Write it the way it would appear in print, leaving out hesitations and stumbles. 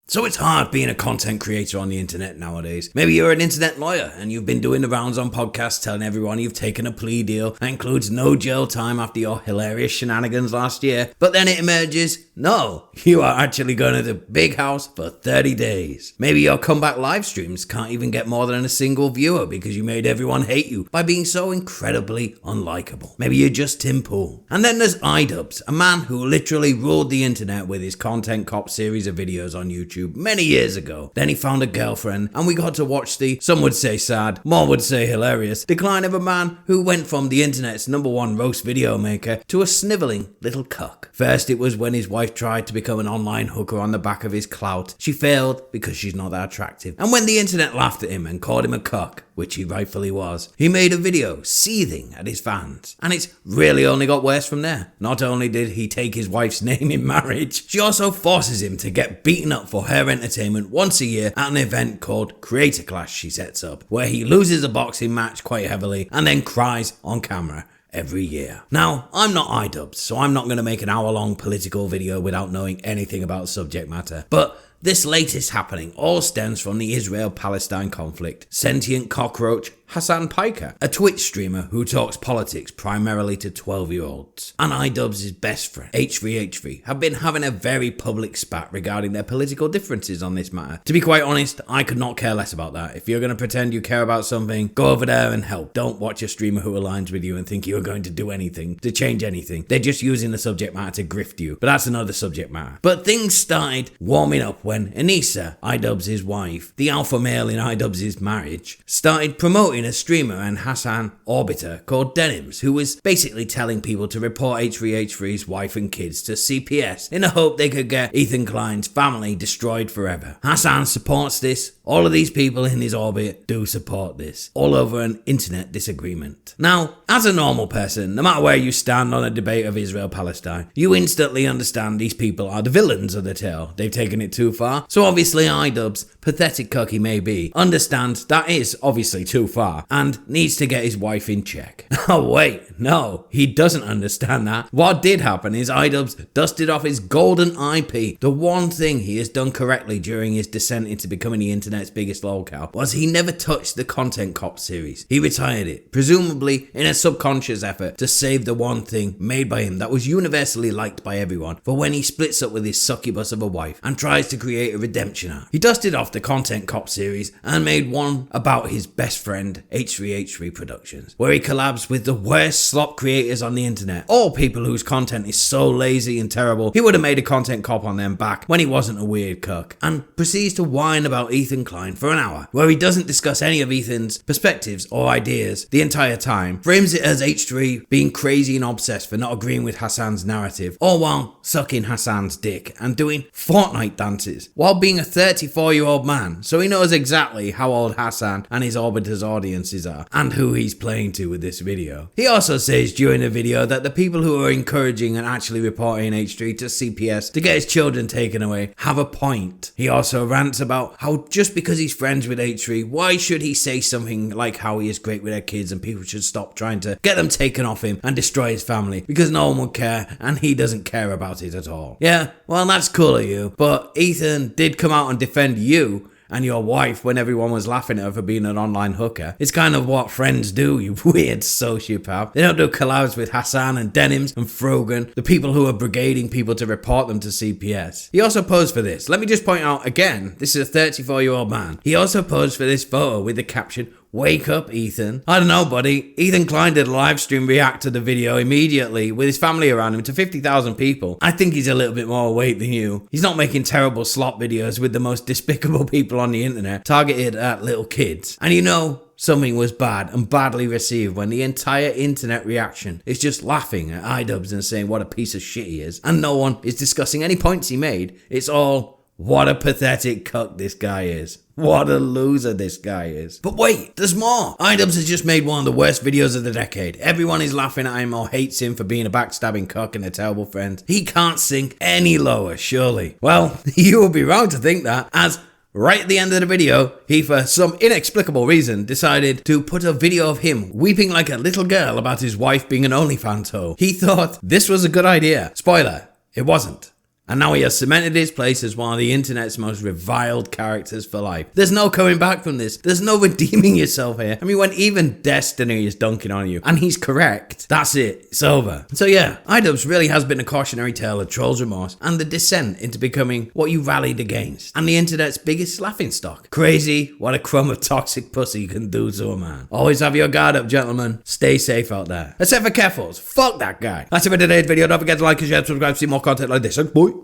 So it's hard being a content creator on the internet nowadays. Maybe you're an internet lawyer and you've been doing the rounds on podcasts telling everyone you've taken a plea deal that includes no jail time after your hilarious shenanigans last year. But then it emerges, no, you are actually going to the big house for 30 days. Maybe your comeback live streams can't even get more than a single viewer because you made everyone hate you by being so incredibly unlikable. Maybe you're just Tim Pool. And then there's Idubbbz, a man who literally ruled the internet with his Content Cop series of videos on YouTube many years ago. Then he found a girlfriend and we got to watch the, some would say sad, more would say hilarious, decline of a man who went from the internet's #1 roast video maker to a snivelling little cuck. First it was when his wife tried to become an online hooker on the back of his clout. She failed because she's not that attractive. And when the internet laughed at him and called him a cuck, which he rightfully was, he made a video seething at his fans. And it's really only got worse from there. Not only did he take his wife's name in marriage, she also forces him to get beaten up for her entertainment once a year at an event called Creator Clash she sets up, where he loses a boxing match quite heavily and then cries on camera every year. Now, I'm not Idubbbz, so I'm not going to make an hour-long political video without knowing anything about the subject matter. But this latest happening all stems from the Israel-Palestine conflict. Sentient cockroach Hasan Piker, a Twitch streamer who talks politics primarily to 12-year-olds, and Idubbbz's best friend, H3H3, have been having a very public spat regarding their political differences on this matter. To be quite honest, I could not care less about that. If you're going to pretend you care about something, go over there and help. Don't watch a streamer who aligns with you and think you're going to do anything, to change anything. They're just using the subject matter to grift you, but that's another subject matter. But things started warming up when Anissa, Idubbbz's wife, the alpha male in Idubbbz's marriage, started promoting a streamer and Hassan orbiter called Denims, who was basically telling people to report H3H3's wife and kids to CPS in the hope they could get Ethan Klein's family destroyed forever. Hassan supports this. All of these people in his orbit do support this, all over an internet disagreement. Now, as a normal person, no matter where you stand on a debate of Israel-Palestine, you instantly understand these people are the villains of the tale. They've taken it too far. So obviously Idubbbz, pathetic cuck he may be, understands that is obviously too far and needs to get his wife in check. Oh wait, no, he doesn't understand that. What did happen is Idubbbz dusted off his golden IP. The one thing he has done correctly during his descent into becoming the internet's biggest lolcow was he never touched the Content Cop series. He retired it, presumably in a subconscious effort to save the one thing made by him that was universally liked by everyone for when he splits up with his succubus of a wife and tries to create a redemption arc. He dusted off the Content Cop series and made one about his best friend H3H3 Productions, where he collabs with the worst slop creators on the internet, all people whose content is so lazy and terrible he would have made a Content Cop on them back when he wasn't a weird cuck, and proceeds to whine about Ethan Klein for an hour, where he doesn't discuss any of Ethan's perspectives or ideas the entire time, frames it as H3 being crazy and obsessed for not agreeing with Hassan's narrative, all while sucking Hassan's dick and doing Fortnite dances, while being a 34-year-old man, so he knows exactly how old Hassan and his orbiter's audiences are, and who he's playing to with this video. He also says during the video that the people who are encouraging and actually reporting H3 to CPS to get his children taken away have a point. He also rants about how just because he's friends with H3, why should he say something like how he is great with their kids and people should stop trying to get them taken off him and destroy his family because no one would care and he doesn't care about it at all. Yeah, well that's cool of you, but Ethan did come out and defend you and your wife when everyone was laughing at her for being an online hooker. It's kind of what friends do, you weird sociopath. They don't do collabs with Hasan and Denims and Frogan, the people who are brigading people to report them to CPS. He also posed for this. Let me just point out again, this is a 34-year-old man. He also posed for this photo with the caption, "Wake up, Ethan." I don't know, buddy. Ethan Klein did a live stream react to the video immediately with his family around him to 50,000 people. I think he's a little bit more awake than you. He's not making terrible slop videos with the most despicable people on the internet targeted at little kids. And you know, something was bad and badly received when the entire internet reaction is just laughing at Idubbbz and saying what a piece of shit he is. And no one is discussing any points he made. It's all, what a pathetic cuck this guy is. What a loser this guy is. But wait, there's more. Idubbbz has just made one of the worst videos of the decade. Everyone is laughing at him or hates him for being a backstabbing cuck and a terrible friend. He can't sink any lower, surely. Well, you would be wrong to think that, as right at the end of the video, he, for some inexplicable reason, decided to put a video of him weeping like a little girl about his wife being an OnlyFans hoe. He thought this was a good idea. Spoiler, it wasn't. And now he has cemented his place as one of the internet's most reviled characters for life. There's no coming back from this. There's no redeeming yourself here. I mean, when even Destiny is dunking on you, and he's correct, that's it. It's over. So yeah, Idubbbz really has been a cautionary tale of trolls' remorse and the descent into becoming what you rallied against, and the internet's biggest laughingstock. Crazy what a crumb of toxic pussy can do to a man. Always have your guard up, gentlemen. Stay safe out there. Except for Keffels. Fuck that guy. That's it for today's video. Don't forget to like and share, subscribe to see more content like this. Bye.